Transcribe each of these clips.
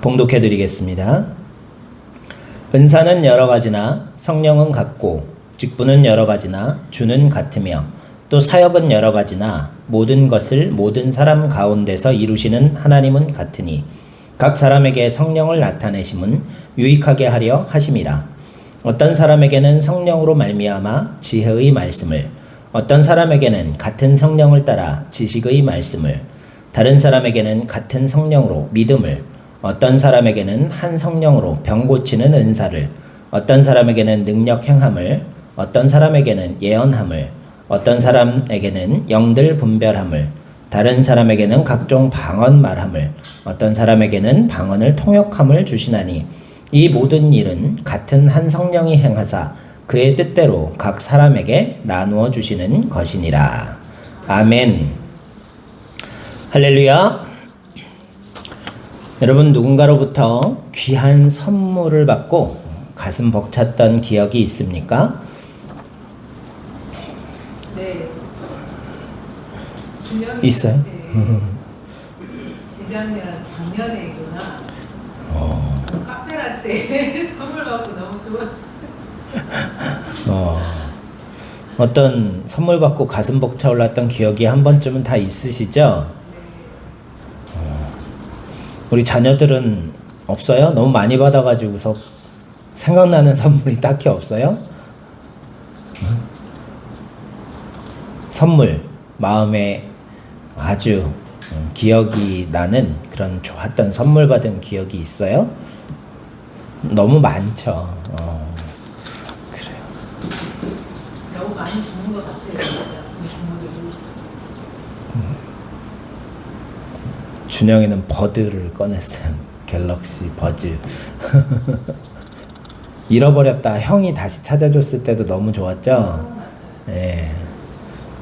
봉독해 드리겠습니다. 은사는 여러 가지나 성령은 같고 직분은 여러 가지나 주는 같으며 또 사역은 여러 가지나 모든 것을 모든 사람 가운데서 이루시는 하나님은 같으니 각 사람에게 성령을 나타내심은 유익하게 하려 하심이라. 어떤 사람에게는 성령으로 말미암아 지혜의 말씀을, 어떤 사람에게는 같은 성령을 따라 지식의 말씀을, 다른 사람에게는 같은 성령으로 믿음을, 어떤 사람에게는 한 성령으로 병 고치는 은사를, 어떤 사람에게는 능력 행함을, 어떤 사람에게는 예언함을, 어떤 사람에게는 영들 분별함을, 다른 사람에게는 각종 방언 말함을, 어떤 사람에게는 방언을 통역함을 주시나니 이 모든 일은 같은 한 성령이 행하사 그의 뜻대로 각 사람에게 나누어 주시는 것이니라. 아멘. 할렐루야. 여러분, 누군가로부터 귀한 선물을 받고 가슴 벅찼던 기억이 있습니까? 네. 있어요? 네. 재작년, 작년에구나. 카페라떼 선물 받고 너무 좋았어요. 어떤 선물 받고 가슴 벅차올랐던 기억이 한 번쯤은 다 있으시죠? 우리 자녀들은 없어요? 너무 많이 받아가지고서 생각나는 선물이 딱히 없어요? 선물, 마음에 아주 기억이 나는 그런 좋았던 선물 받은 기억이 있어요? 너무 많죠. 그래요. 너무 많이 주는 것 같아요. 준영이는 버드를 꺼냈어요. 갤럭시 버즈. 잃어버렸다 형이 다시 찾아줬을 때도 너무 좋았죠. 예.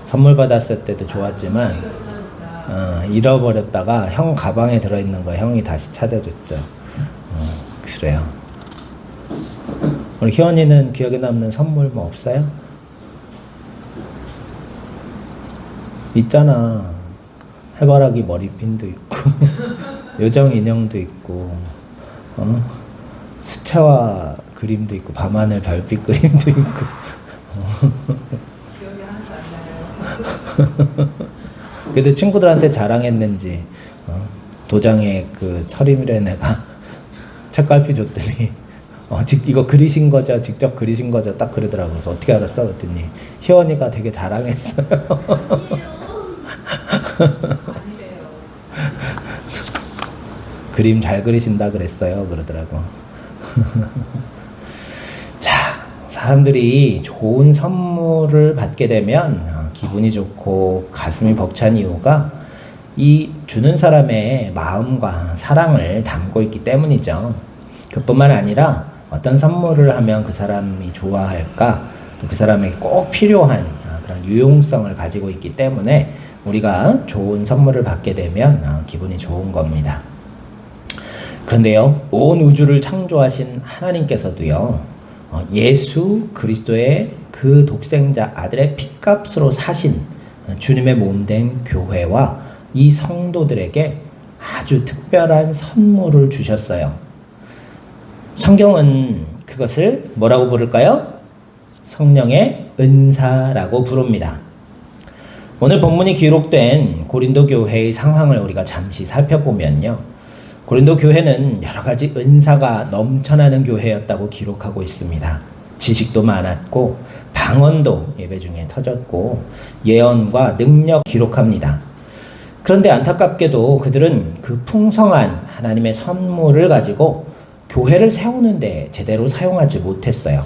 선물 받았을 때도 좋았지만 잃어버렸다가 형 가방에 들어있는 거 형이 다시 찾아줬죠. 그래요. 우리 희원이는 기억에 남는 선물 뭐 없어요? 있잖아. 해바라기 머리핀도 있고 요정 인형도 있고 수채화 그림도 있고 밤하늘 별빛 그림도 있고 기억이 하나도 안 나요. 그래도 친구들한테 자랑했는지 도장에 그 서림이라는 애가 책갈피 줬더니 이거 그리신 거죠? 직접 그리신 거죠? 딱 그러더라고. 그래서 어떻게 알았어? 그랬더니 희원이가 되게 자랑했어요. 아니래요. 그림 잘 그리신다 그랬어요. 그러더라고. 자, 사람들이 좋은 선물을 받게 되면 기분이 좋고 가슴이 벅찬 이유가 이 주는 사람의 마음과 사랑을 담고 있기 때문이죠. 그뿐만 아니라 어떤 선물을 하면 그 사람이 좋아할까, 또 그 사람에게 꼭 필요한 그런 유용성을 가지고 있기 때문에 우리가 좋은 선물을 받게 되면 기분이 좋은 겁니다. 그런데요, 온 우주를 창조하신 하나님께서도요, 예수 그리스도의 그 독생자 아들의 핏값으로 사신 주님의 몸된 교회와 이 성도들에게 아주 특별한 선물을 주셨어요. 성경은 그것을 뭐라고 부를까요? 성령의 은사라고 부릅니다. 오늘 본문이 기록된 고린도 교회의 상황을 우리가 잠시 살펴보면요, 고린도 교회는 여러 가지 은사가 넘쳐나는 교회였다고 기록하고 있습니다. 지식도 많았고 방언도 예배 중에 터졌고 예언과 능력 기록합니다. 그런데 안타깝게도 그들은 그 풍성한 하나님의 선물을 가지고 교회를 세우는데 제대로 사용하지 못했어요.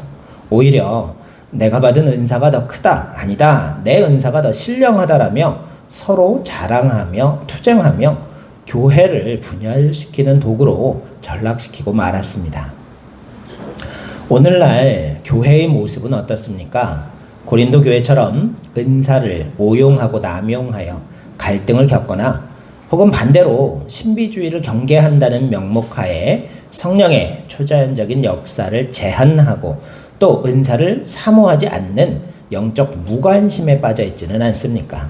오히려 내가 받은 은사가 더 크다, 아니다, 내 은사가 더 신령하다라며 서로 자랑하며 투쟁하며 교회를 분열시키는 도구로 전락시키고 말았습니다. 오늘날 교회의 모습은 어떻습니까? 고린도 교회처럼 은사를 오용하고 남용하여 갈등을 겪거나 혹은 반대로 신비주의를 경계한다는 명목하에 성령의 초자연적인 역사를 제한하고 또 은사를 사모하지 않는 영적 무관심에 빠져 있지는 않습니까?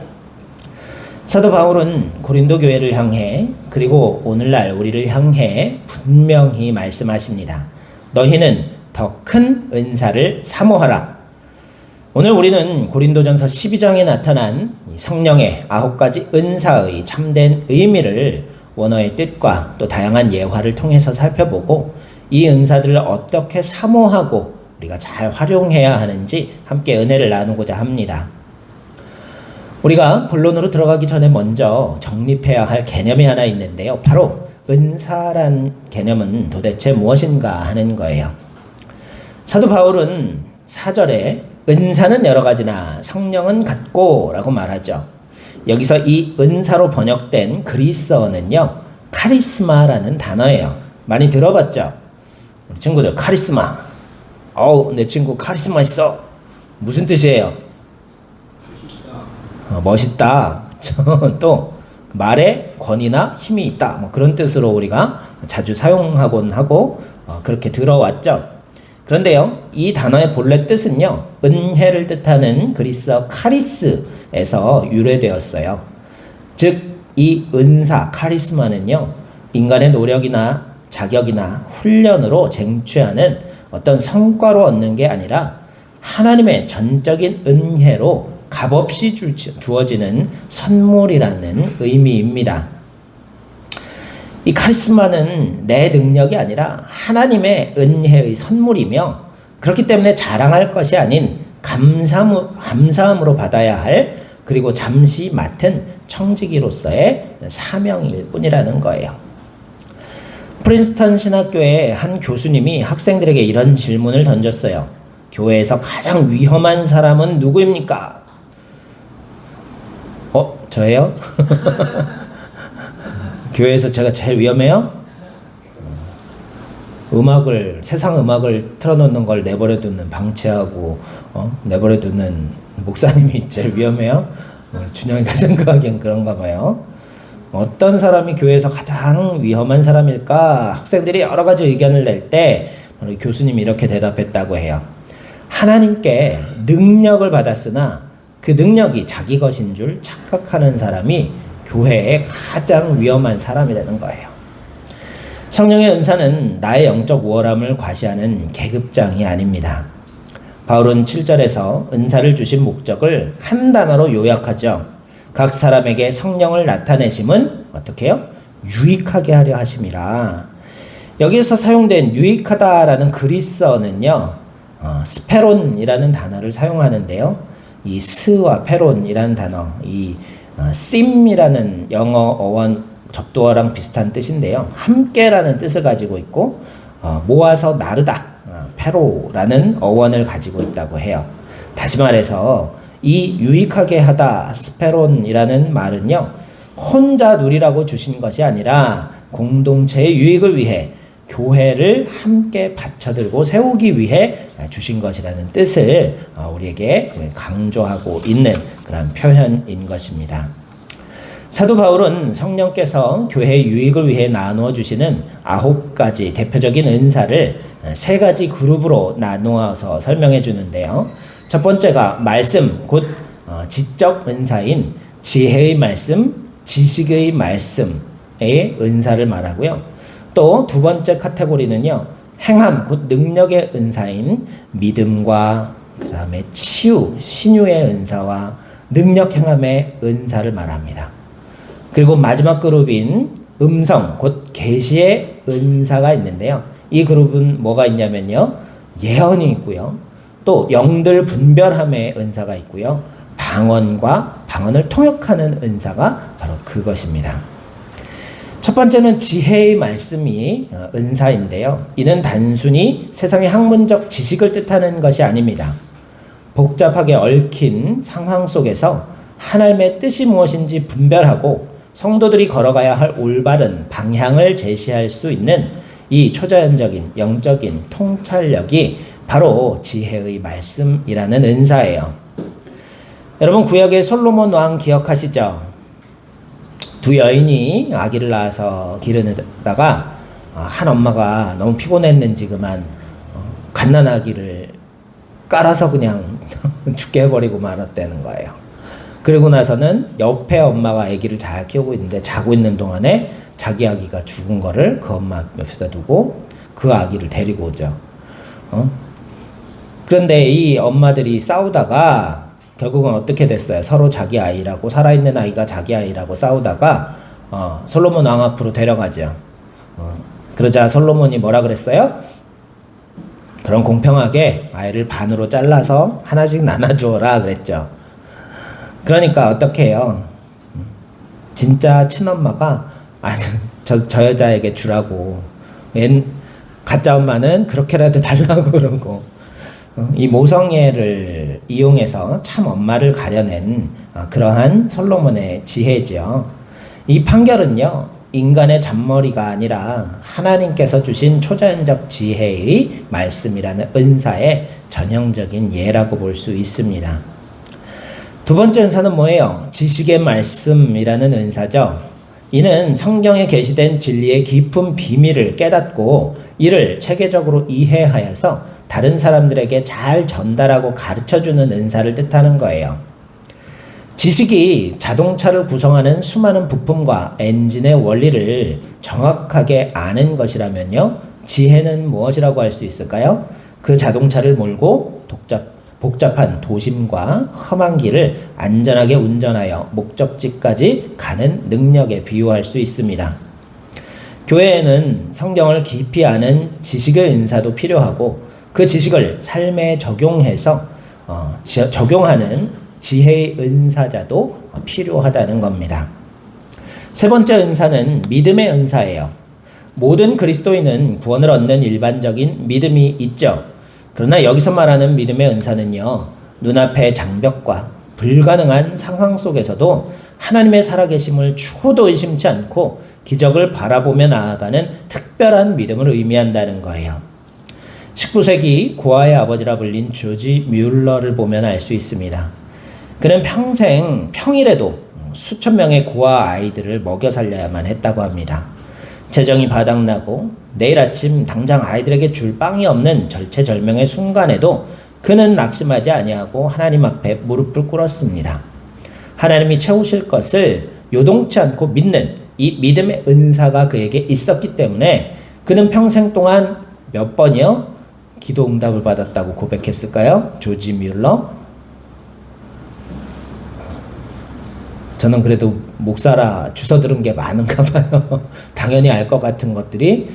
사도 바울은 고린도 교회를 향해 그리고 오늘날 우리를 향해 분명히 말씀하십니다. 너희는 더 큰 은사를 사모하라. 오늘 우리는 고린도전서 12장에 나타난 성령의 9가지 은사의 참된 의미를 원어의 뜻과 또 다양한 예화를 통해서 살펴보고 이 은사들을 어떻게 사모하고 우리가 잘 활용해야 하는지 함께 은혜를 나누고자 합니다. 우리가 본론으로 들어가기 전에 먼저 정립해야 할 개념이 하나 있는데요. 바로 은사란 개념은 도대체 무엇인가 하는 거예요. 사도 바울은 4절에 은사는 여러 가지나 성령은 같고 라고 말하죠. 여기서 이 은사로 번역된 그리스어는요, 카리스마라는 단어예요. 많이 들어봤죠? 우리 친구들 카리스마. 내 친구 카리스마 있어. 무슨 뜻이에요? 멋있다. 또 말에 권위나 힘이 있다. 뭐 그런 뜻으로 우리가 자주 사용하곤 하고 그렇게 들어왔죠. 그런데요, 이 단어의 본래 뜻은요, 은혜를 뜻하는 그리스어 카리스에서 유래되었어요. 즉 이 은사 카리스마는요, 인간의 노력이나 자격이나 훈련으로 쟁취하는 어떤 성과로 얻는 게 아니라 하나님의 전적인 은혜로 값없이 주어지는 선물이라는 의미입니다. 이 카리스마는 내 능력이 아니라 하나님의 은혜의 선물이며 그렇기 때문에 자랑할 것이 아닌 감사함으로 받아야 할 그리고 잠시 맡은 청지기로서의 사명일 뿐이라는 거예요. 프린스턴 신학교의 한 교수님이 학생들에게 이런 질문을 던졌어요. 교회에서 가장 위험한 사람은 누구입니까? 저예요? 교회에서 제가 제일 위험해요? 세상 음악을 틀어놓는 걸 내버려두는, 방치하고 내버려두는 목사님이 제일 위험해요? 준영이가 생각하기엔 그런가 봐요. 어떤 사람이 교회에서 가장 위험한 사람일까? 학생들이 여러 가지 의견을 낼 때 교수님이 이렇게 대답했다고 해요. 하나님께 능력을 받았으나 그 능력이 자기 것인 줄 착각하는 사람이 교회의 가장 위험한 사람이라는 거예요. 성령의 은사는 나의 영적 우월함을 과시하는 계급장이 아닙니다. 바울은 7절에서 은사를 주신 목적을 한 단어로 요약하죠. 각 사람에게 성령을 나타내심은 어떻게 해요? 유익하게 하려 하심이라. 여기에서 사용된 유익하다라는 그리스어는요, 스페론이라는 단어를 사용하는데요. 이 스와 페론이라는 단어, 이 씀이라는 영어 어원 접두어랑 비슷한 뜻인데요. 함께라는 뜻을 가지고 있고 모아서 나르다, 페로라는 어원을 가지고 있다고 해요. 다시 말해서 이 유익하게 하다, 스페론이라는 말은요, 혼자 누리라고 주신 것이 아니라 공동체의 유익을 위해 교회를 함께 받쳐들고 세우기 위해 주신 것이라는 뜻을 우리에게 강조하고 있는 그런 표현인 것입니다. 사도 바울은 성령께서 교회의 유익을 위해 나누어 주시는 9가지 대표적인 은사를 3가지 그룹으로 나누어서 설명해 주는데요. 첫 번째가 말씀, 곧 지적 은사인 지혜의 말씀, 지식의 말씀의 은사를 말하고요. 또 두 번째 카테고리는요, 행함, 곧 능력의 은사인 믿음과 그 다음에 치유, 신유의 은사와 능력 행함의 은사를 말합니다. 그리고 마지막 그룹인 음성, 곧 계시의 은사가 있는데요. 이 그룹은 뭐가 있냐면요, 예언이 있고요, 또 영들 분별함의 은사가 있고요, 방언과 방언을 통역하는 은사가 바로 그것입니다. 첫 번째는 지혜의 말씀이 은사인데요. 이는 단순히 세상의 학문적 지식을 뜻하는 것이 아닙니다. 복잡하게 얽힌 상황 속에서 하나님의 뜻이 무엇인지 분별하고 성도들이 걸어가야 할 올바른 방향을 제시할 수 있는 이 초자연적인 영적인 통찰력이 바로 지혜의 말씀이라는 은사예요. 여러분, 구약의 솔로몬 왕 기억하시죠? 두 여인이 아기를 낳아서 기르다가 한 엄마가 너무 피곤했는지 그만 갓난아기를 깔아서 그냥 죽게 해버리고 말았다는 거예요. 그리고 나서는 옆에 엄마가 아기를 잘 키우고 있는데 자고 있는 동안에 자기 아기가 죽은 거를 그 엄마 옆에다 두고 그 아기를 데리고 오죠. 그런데 이 엄마들이 싸우다가 결국은 어떻게 됐어요? 서로 자기 아이라고, 살아있는 아이가 자기 아이라고 싸우다가 솔로몬 왕 앞으로 데려가죠. 그러자 솔로몬이 뭐라 그랬어요? 그럼 공평하게 아이를 반으로 잘라서 하나씩 나눠주어라 그랬죠. 그러니까 어떻게 해요? 진짜 친엄마가 저 여자에게 주라고, 가짜 엄마는 그렇게라도 달라고 그러고, 이 모성애를 이용해서 참 엄마를 가려낸 그러한 솔로몬의 지혜죠. 이 판결은요, 인간의 잔머리가 아니라 하나님께서 주신 초자연적 지혜의 말씀이라는 은사의 전형적인 예라고 볼 수 있습니다. 두 번째 은사는 뭐예요? 지식의 말씀이라는 은사죠. 이는 성경에 게시된 진리의 깊은 비밀을 깨닫고 이를 체계적으로 이해하여서 다른 사람들에게 잘 전달하고 가르쳐주는 은사를 뜻하는 거예요. 지식이 자동차를 구성하는 수많은 부품과 엔진의 원리를 정확하게 아는 것이라면요, 지혜는 무엇이라고 할 수 있을까요? 그 자동차를 몰고 복잡한 도심과 험한 길을 안전하게 운전하여 목적지까지 가는 능력에 비유할 수 있습니다. 교회에는 성경을 깊이 아는 지식의 은사도 필요하고 그 지식을 삶에 적용해서 적용하는 지혜의 은사자도 필요하다는 겁니다. 세 번째 은사는 믿음의 은사예요. 모든 그리스도인은 구원을 얻는 일반적인 믿음이 있죠. 그러나 여기서 말하는 믿음의 은사는요, 눈앞의 장벽과 불가능한 상황 속에서도 하나님의 살아계심을 추호도 의심치 않고 기적을 바라보며 나아가는 특별한 믿음을 의미한다는 거예요. 19세기 고아의 아버지라 불린 조지 뮬러를 보면 알 수 있습니다. 그는 평생 평일에도 수천 명의 고아 아이들을 먹여 살려야만 했다고 합니다. 재정이 바닥나고 내일 아침 당장 아이들에게 줄 빵이 없는 절체절명의 순간에도 그는 낙심하지 아니하고 하나님 앞에 무릎을 꿇었습니다. 하나님이 채우실 것을 요동치 않고 믿는 이 믿음의 은사가 그에게 있었기 때문에 그는 평생 동안 몇 번이요? 기도 응답을 받았다고 고백했을까요? 조지 뮬러? 저는 그래도 목사라 주워 들은 게 많은가 봐요. 당연히 알 것 같은 것들이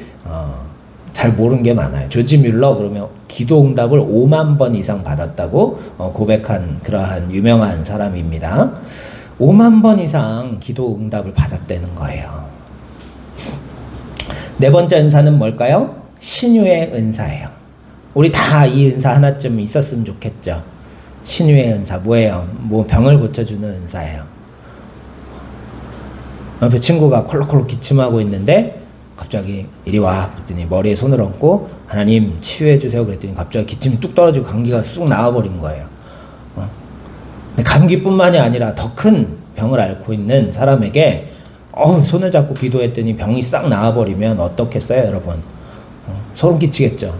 잘 모르는 게 많아요. 조지 뮬러 그러면 기도 응답을 5만 번 이상 받았다고 고백한 그러한 유명한 사람입니다. 5만 번 이상 기도 응답을 받았다는 거예요. 네 번째 은사는 뭘까요? 신유의 은사예요. 우리 다 이 은사 하나쯤 있었으면 좋겠죠. 신유의 은사 뭐예요? 뭐 병을 고쳐주는 은사예요. 옆에 친구가 콜록콜록 기침하고 있는데 갑자기 이리 와 그랬더니 머리에 손을 얹고 하나님 치유해 주세요 그랬더니 갑자기 기침이 뚝 떨어지고 감기가 쑥 나와버린 거예요. 근데 감기뿐만이 아니라 더 큰 병을 앓고 있는 사람에게 손을 잡고 기도했더니 병이 싹 나와버리면 어떻겠어요 여러분? 소름 끼치겠죠.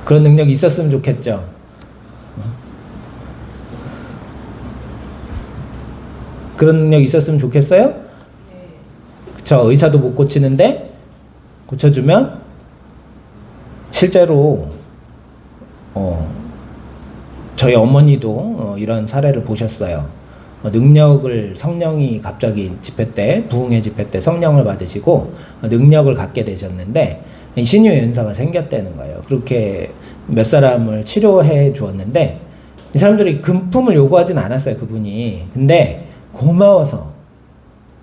그런 능력이 있었으면 좋겠죠. 그런 능력이 있었으면 좋겠어요? 그쵸. 의사도 못 고치는데 고쳐주면 실제로 저희 어머니도 이런 사례를 보셨어요. 능력을 성령이 갑자기 집회 때 부흥회 집회 때 성령을 받으시고 능력을 갖게 되셨는데 신유의 은사가 생겼다는 거예요. 그렇게 몇 사람을 치료해 주었는데 이 사람들이 금품을 요구하진 않았어요. 그분이. 근데 고마워서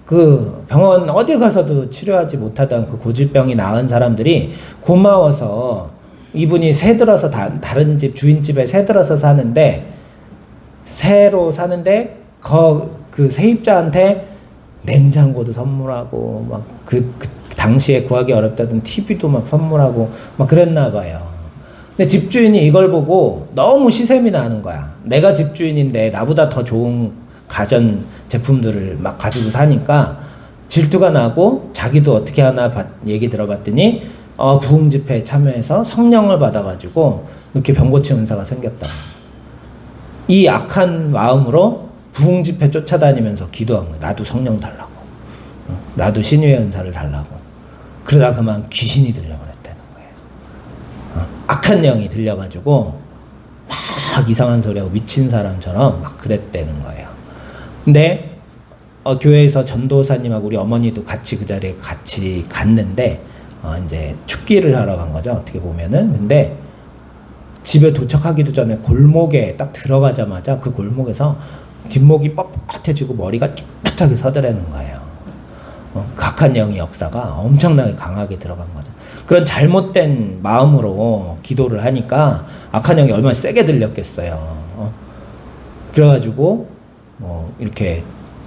그 병원 어딜 가서도 치료하지 못하던 그 고질병이 나은 사람들이 고마워서 이분이 새 들어서 다른 집 주인집에 새 들어서 사는데 새로 사는데 그 세입자한테 냉장고도 선물하고 막 그 당시에 구하기 어렵다던 TV도 막 선물하고 막 그랬나 봐요. 근데 집주인이 이걸 보고 너무 시샘이 나는 거야. 내가 집주인인데 나보다 더 좋은 가전 제품들을 막 가지고 사니까 질투가 나고 자기도 어떻게 하나 얘기 들어봤더니 부흥 집회에 참여해서 성령을 받아가지고 이렇게 병 고치는 은사가 생겼다. 이 악한 마음으로 부흥집회 쫓아다니면서 기도한 거예요. 나도 성령 달라고. 나도 신유의 은사를 달라고. 그러다 그만 귀신이 들려버렸다는 거예요. 악한 영이 들려가지고 막 이상한 소리하고 미친 사람처럼 막 그랬다는 거예요. 근데 교회에서 전도사님하고 우리 어머니도 같이 그 자리에 같이 갔는데 이제 축기를 하러 간 거죠. 어떻게 보면은. 근데 집에 도착하기도 전에 골목에 딱 들어가자마자 그 골목에서 뒷목이 뻣뻣해지고 머리가 쭈뼛하게 서더라는 거예요. 악한 영의 역사가 엄청나게 강하게 들어간 거죠. 그런 잘못된 마음으로 기도를 하니까 악한 영이 얼마나 세게 들렸겠어요. 그래가지고 이렇게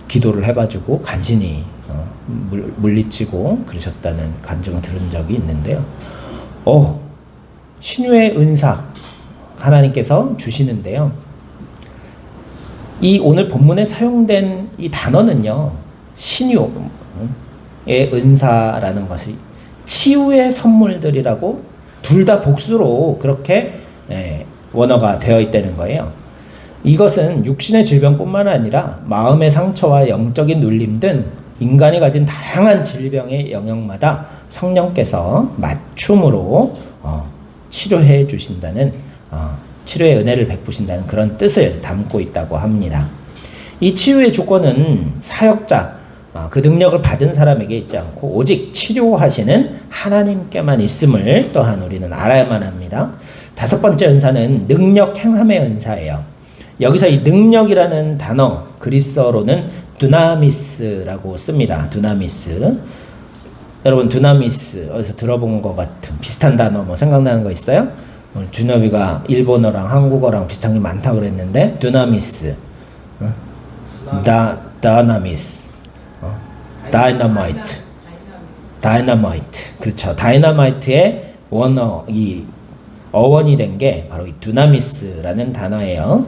기도를 해가지고 간신히 물리치고 그러셨다는 간증을 들은 적이 있는데요. 신유의 은사 하나님께서 주시는데요. 이 오늘 본문에 사용된 이 단어는요, 신유의 은사라는 것이 치유의 선물들이라고 둘 다 복수로 그렇게 원어가 되어 있다는 거예요. 이것은 육신의 질병뿐만 아니라 마음의 상처와 영적인 눌림 등 인간이 가진 다양한 질병의 영역마다 성령께서 맞춤으로 치료해 주신다는 치료의 은혜를 베푸신다는 그런 뜻을 담고 있다고 합니다. 이 치유의 주권은 사역자, 그 능력을 받은 사람에게 있지 않고 오직 치료하시는 하나님께만 있음을 또한 우리는 알아야만 합니다. 다섯 번째 은사는 능력 행함의 은사예요. 여기서 이 능력이라는 단어 그리스어로는 두나미스라고 씁니다. 두나미스. 여러분 두나미스 어디서 들어본 것 같은 비슷한 단어 뭐 생각나는 거 있어요? 오늘 준엽이가 일본어랑 한국어랑 비슷한 게 많다고 그랬는데 두나미스, 다나미스, 다이너마이트, 그렇죠. 다이너마이트의 이 어원이 된 게 바로 이 두나미스라는 단어예요.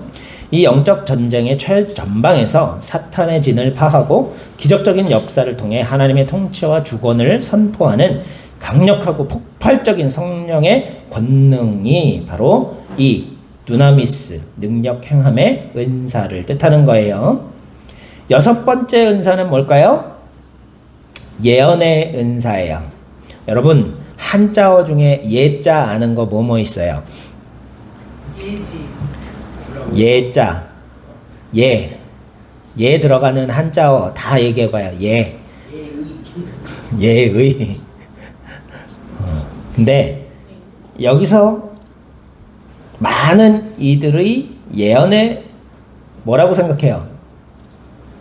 이 영적 전쟁의 최전방에서 사탄의 진을 파하고 기적적인 역사를 통해 하나님의 통치와 주권을 선포하는 강력하고 폭발적인 성령의 권능이 바로 이 두나미스, 능력 행함의 은사를 뜻하는 거예요. 여섯 번째 은사는 뭘까요? 예언의 은사예요. 여러분 한자어 중에 예자 아는 거 뭐뭐 있어요? 예지. 예자, 예 들어가는 한자어 다 얘기해봐요. 예의. 근데 여기서 많은 이들의 예언에 뭐라고 생각해요?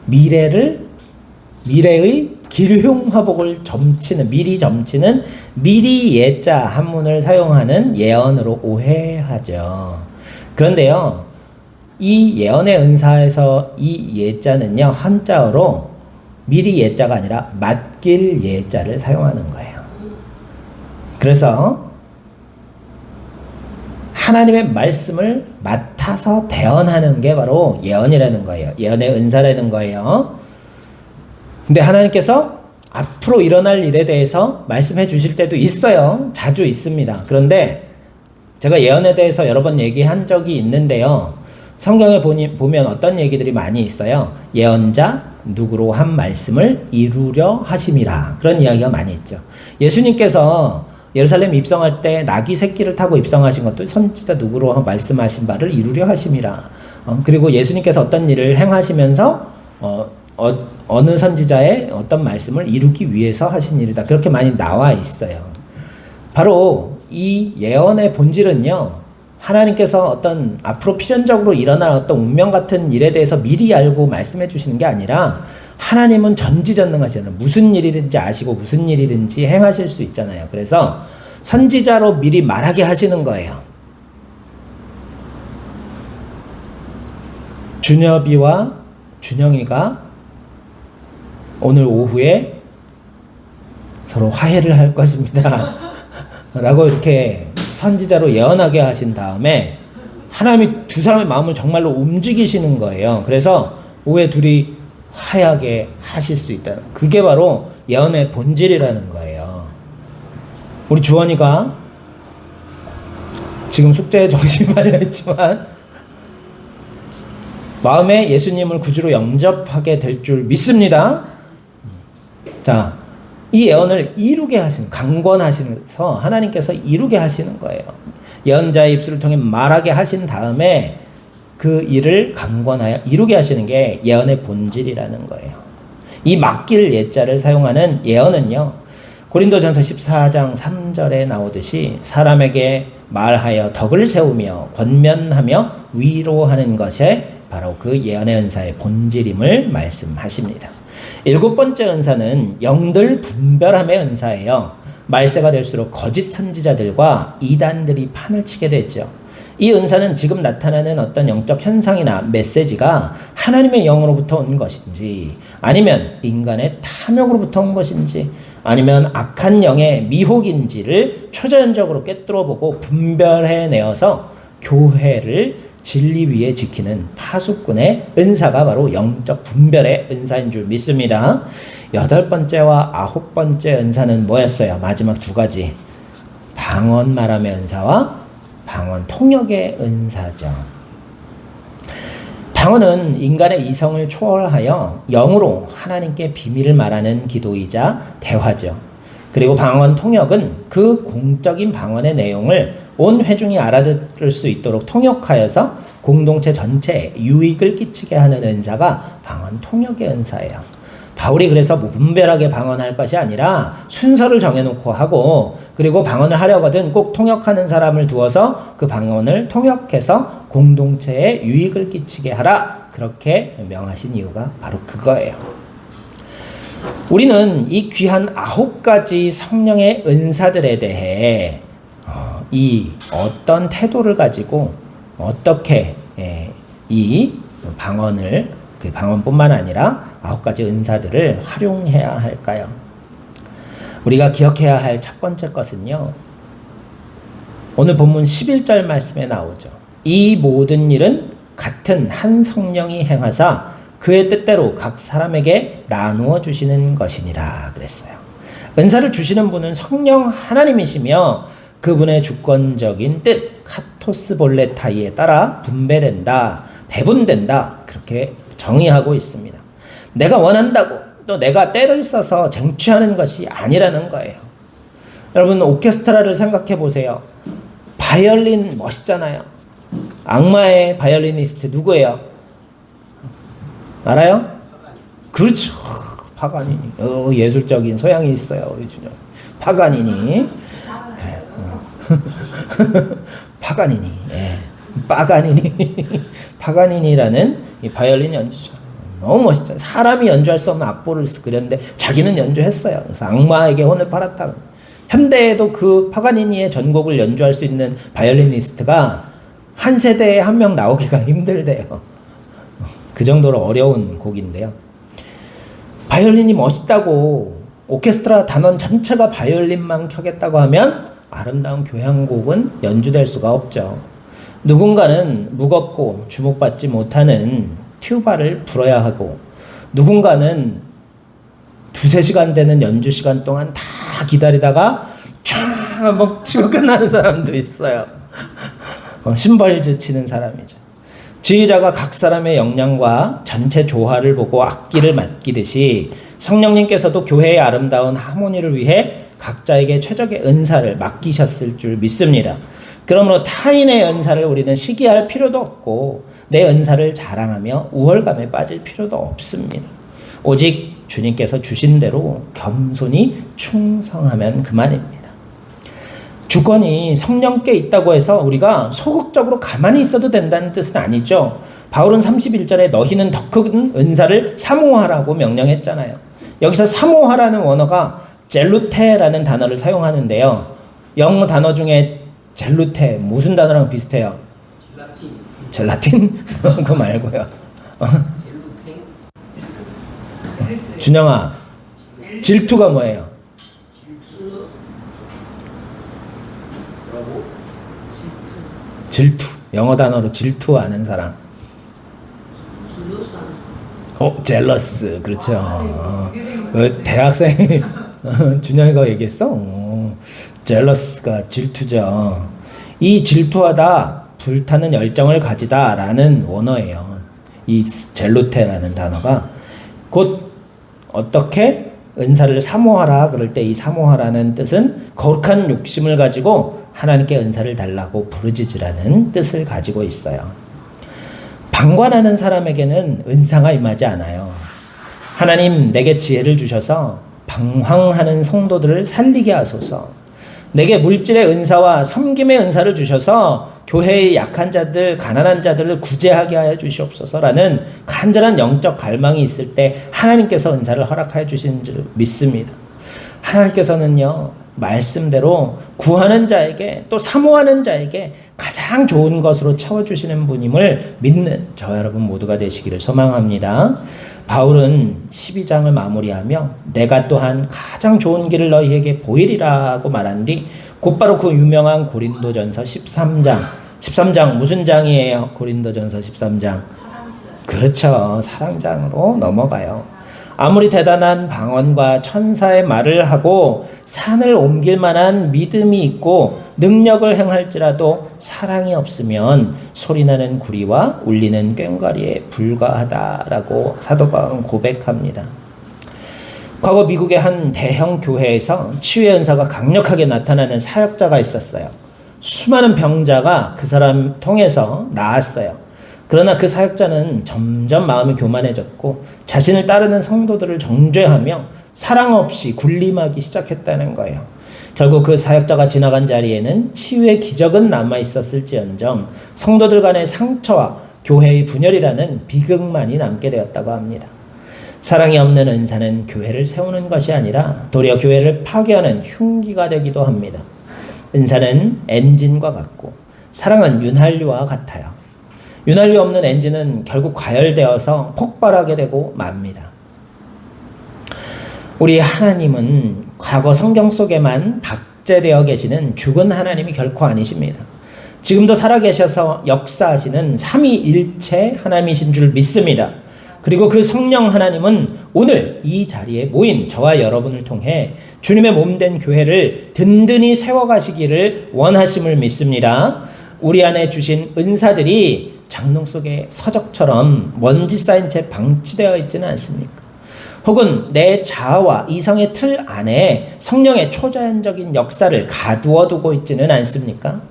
미래의 길흉화복을 미리 점치는 미리 예자 한문을 사용하는 예언으로 오해하죠. 그런데요, 이 예언의 은사에서 이 예자는요, 한자어로 미리 예자가 아니라 맡길 예자를 사용하는 거예요. 그래서 하나님의 말씀을 맡아서 대언하는 게 바로 예언이라는 거예요. 예언의 은사라는 거예요. 근데 하나님께서 앞으로 일어날 일에 대해서 말씀해 주실 때도 있어요. 자주 있습니다. 그런데 제가 예언에 대해서 여러 번 얘기한 적이 있는데요. 성경에 보면 어떤 얘기들이 많이 있어요. 예언자 누구로 한 말씀을 이루려 하심이라. 그런 이야기가 많이 있죠. 예수님께서 예루살렘 입성할 때 나귀 새끼를 타고 입성하신 것도 선지자 누구로 말씀하신 바를 이루려 하심이라. 그리고 예수님께서 어떤 일을 행하시면서 어느 선지자의 어떤 말씀을 이루기 위해서 하신 일이다. 그렇게 많이 나와 있어요. 바로 이 예언의 본질은요, 하나님께서 어떤 앞으로 필연적으로 일어날 어떤 운명 같은 일에 대해서 미리 알고 말씀해 주시는 게 아니라, 하나님은 전지전능하시잖아요. 무슨 일이든지 아시고 무슨 일이든지 행하실 수 있잖아요. 그래서 선지자로 미리 말하게 하시는 거예요. 준엽이와 준영이가 오늘 오후에 서로 화해를 할 것입니다. 라고 이렇게 선지자로 예언하게 하신 다음에 하나님이 두 사람의 마음을 정말로 움직이시는 거예요. 그래서 오후에 둘이 화해하게 하실 수 있다. 그게 바로 예언의 본질이라는 거예요. 우리 주원이가 지금 숙제에 정신이 팔려 있지만 마음에 예수님을 구주로 영접하게 될 줄 믿습니다. 자, 이 예언을 이루게 하시는, 강권하시면서 하나님께서 이루게 하시는 거예요. 예언자의 입술을 통해 말하게 하신 다음에 그 일을 강권하여 이루게 하시는 게 예언의 본질이라는 거예요. 이 맡길 예자를 사용하는 예언은요, 고린도전서 14장 3절에 나오듯이 사람에게 말하여 덕을 세우며 권면하며 위로하는 것에 바로 그 예언의 은사의 본질임을 말씀하십니다. 7번째 은사는 영들 분별함의 은사예요. 말세가 될수록 거짓 선지자들과 이단들이 판을 치게 됐죠. 이 은사는 지금 나타나는 어떤 영적 현상이나 메시지가 하나님의 영으로부터 온 것인지, 아니면 인간의 탐욕으로부터 온 것인지, 아니면 악한 영의 미혹인지를 초자연적으로 꿰뚫어보고 분별해내어서 교회를 진리 위에 지키는 파수꾼의 은사가 바로 영적 분별의 은사인 줄 믿습니다. 8번째와 9번째 은사는 뭐였어요? 마지막 2가지. 방언 말함의 은사와 방언 통역의 은사죠. 방언은 인간의 이성을 초월하여 영으로 하나님께 비밀을 말하는 기도이자 대화죠. 그리고 방언 통역은 그 공적인 방언의 내용을 온 회중이 알아들을 수 있도록 통역하여서 공동체 전체에 유익을 끼치게 하는 은사가 방언 통역의 은사예요. 바울이 그래서 무분별하게 방언할 것이 아니라 순서를 정해놓고 하고, 그리고 방언을 하려거든 꼭 통역하는 사람을 두어서 그 방언을 통역해서 공동체에 유익을 끼치게 하라, 그렇게 명하신 이유가 바로 그거예요. 우리는 이 귀한 9가지 성령의 은사들에 대해 이 어떤 태도를 가지고 어떻게 이 방언을, 그 방언뿐만 아니라 9가지 은사들을 활용해야 할까요? 우리가 기억해야 할 첫 번째 것은요, 오늘 본문 11절 말씀에 나오죠. 이 모든 일은 같은 한 성령이 행하사 그의 뜻대로 각 사람에게 나누어 주시는 것이니라 그랬어요. 은사를 주시는 분은 성령 하나님이시며 그분의 주권적인 뜻, 카토스 볼레타이에 따라 분배된다, 배분된다, 그렇게 정의하고 있습니다. 내가 원한다고 또 내가 때를 써서 쟁취하는 것이 아니라는 거예요. 여러분, 오케스트라를 생각해 보세요. 바이올린 멋있잖아요. 악마의 바이올리니스트 누구예요? 알아요? 그렇죠. 파가니니. 예술적인 소양이 있어요, 우리 준영. 파가니니. 그래. 파가니니. 예. 파가니니. 파가니니라는 이 바이올린 연주자. 너무 멋있잖아요. 사람이 연주할 수 없는 악보를 그렸는데 자기는 연주했어요. 그래서 악마에게 혼을 팔았다. 현대에도 그 파가니니의 전곡을 연주할 수 있는 바이올리니스트가 한 세대에 한 명 나오기가 힘들대요. 그 정도로 어려운 곡인데요. 바이올린이 멋있다고 오케스트라 단원 전체가 바이올린만 켜겠다고 하면 아름다운 교향곡은 연주될 수가 없죠. 누군가는 무겁고 주목받지 못하는 튜바를 불어야 하고, 누군가는 2-3시간 되는 연주 시간 동안 다 기다리다가 촤 한번 치고 끝나는 사람도 있어요. 심벌즈 치는 사람이죠. 지휘자가 각 사람의 역량과 전체 조화를 보고 악기를 맡기듯이 성령님께서도 교회의 아름다운 하모니를 위해 각자에게 최적의 은사를 맡기셨을 줄 믿습니다. 그러므로 타인의 은사를 우리는 시기할 필요도 없고 내 은사를 자랑하며 우월감에 빠질 필요도 없습니다. 오직 주님께서 주신 대로 겸손히 충성하면 그만입니다. 주권이 성령께 있다고 해서 우리가 소극적으로 가만히 있어도 된다는 뜻은 아니죠. 바울은 31절에 너희는 더 큰 은사를 사모하라고 명령했잖아요. 여기서 사모하라는 원어가 젤루테라는 단어를 사용하는데요. 영어 단어 중에 젤루테 무슨 단어랑 비슷해요? 젤라틴? 그거 말고요. 준영아, 질투가 뭐예요? 질투. 영어 단어로 질투 아는 사람. 젤러스. 그렇죠. 대학생 준영이가 얘기했어. 젤러스가 질투죠. 이 질투하다, 불타는 열정을 가지다라는 원어예요. 이 젤루테라는 단어가 곧 어떻게 은사를 사모하라 그럴 때 이 사모하라는 뜻은 거룩한 욕심을 가지고 하나님께 은사를 달라고 부르짖으라는 뜻을 가지고 있어요. 방관하는 사람에게는 은사가 임하지 않아요. 하나님 내게 지혜를 주셔서 방황하는 성도들을 살리게 하소서. 내게 물질의 은사와 섬김의 은사를 주셔서 교회의 약한 자들, 가난한 자들을 구제하게 하여 주시옵소서라는 간절한 영적 갈망이 있을 때 하나님께서 은사를 허락하여 주시는 줄 믿습니다. 하나님께서는요, 말씀대로 구하는 자에게 또 사모하는 자에게 가장 좋은 것으로 채워주시는 분임을 믿는 저 여러분 모두가 되시기를 소망합니다. 바울은 12장을 마무리하며 내가 또한 가장 좋은 길을 너희에게 보이리라고 말한 뒤 곧바로 그 유명한 고린도전서 13장 무슨 장이에요? 고린도전서 13장. 그렇죠. 사랑장으로 넘어가요. 아무리 대단한 방언과 천사의 말을 하고 산을 옮길 만한 믿음이 있고 능력을 행할지라도 사랑이 없으면 소리나는 구리와 울리는 꽹과리에 불과하다라고 사도 바울은 고백합니다. 과거 미국의 한 대형 교회에서 치유의 은사가 강력하게 나타나는 사역자가 있었어요. 수많은 병자가 그 사람 통해서 나았어요. 그러나 그 사역자는 점점 마음이 교만해졌고 자신을 따르는 성도들을 정죄하며 사랑 없이 군림하기 시작했다는 거예요. 결국 그 사역자가 지나간 자리에는 치유의 기적은 남아있었을지언정 성도들 간의 상처와 교회의 분열이라는 비극만이 남게 되었다고 합니다. 사랑이 없는 은사는 교회를 세우는 것이 아니라 도리어 교회를 파괴하는 흉기가 되기도 합니다. 은사는 엔진과 같고 사랑은 윤활유와 같아요. 윤활유 없는 엔진은 결국 과열되어서 폭발하게 되고 맙니다. 우리 하나님은 과거 성경 속에만 박제되어 계시는 죽은 하나님이 결코 아니십니다. 지금도 살아계셔서 역사하시는 삼위일체 하나님이신 줄 믿습니다. 그리고 그 성령 하나님은 오늘 이 자리에 모인 저와 여러분을 통해 주님의 몸된 교회를 든든히 세워가시기를 원하심을 믿습니다. 우리 안에 주신 은사들이 장롱 속의 서적처럼 먼지 쌓인 채 방치되어 있지는 않습니까? 혹은 내 자아와 이성의 틀 안에 성령의 초자연적인 역사를 가두어 두고 있지는 않습니까?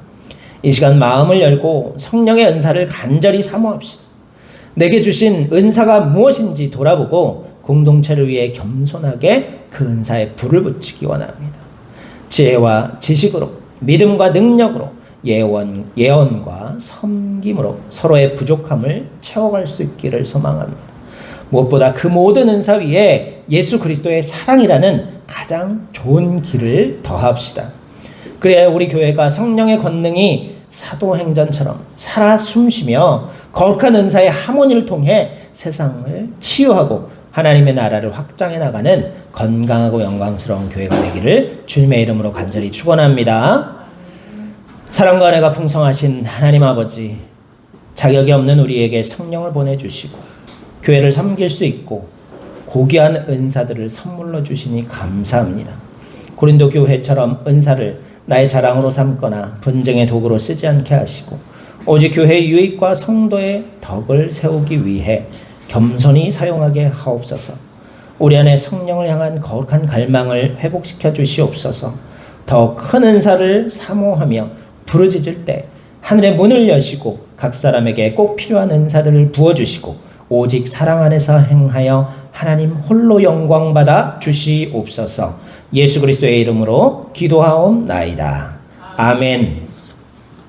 이 시간 마음을 열고 성령의 은사를 간절히 사모합시다. 내게 주신 은사가 무엇인지 돌아보고 공동체를 위해 겸손하게 그 은사에 불을 붙이기 원합니다. 지혜와 지식으로, 믿음과 능력으로, 예언과 섬김으로 서로의 부족함을 채워갈 수 있기를 소망합니다. 무엇보다 그 모든 은사 위에 예수 그리스도의 사랑이라는 가장 좋은 길을 더합시다. 그래야 우리 교회가 성령의 권능이 사도행전처럼 살아 숨쉬며 거룩한 은사의 하모니를 통해 세상을 치유하고 하나님의 나라를 확장해 나가는 건강하고 영광스러운 교회가 되기를 주님의 이름으로 간절히 축원합니다. 사랑과 은혜가 풍성하신 하나님 아버지, 자격이 없는 우리에게 성령을 보내주시고 교회를 섬길 수 있고 고귀한 은사들을 선물로 주시니 감사합니다. 고린도 교회처럼 은사를 나의 자랑으로 삼거나 분쟁의 도구로 쓰지 않게 하시고 오직 교회의 유익과 성도의 덕을 세우기 위해 겸손히 사용하게 하옵소서. 우리 안에 성령을 향한 거룩한 갈망을 회복시켜 주시옵소서. 더 큰 은사를 사모하며 부르짖을 때 하늘의 문을 여시고 각 사람에게 꼭 필요한 은사들을 부어주시고 오직 사랑 안에서 행하여 하나님 홀로 영광받아 주시옵소서. 예수 그리스도의 이름으로 기도하옵나이다. 아멘.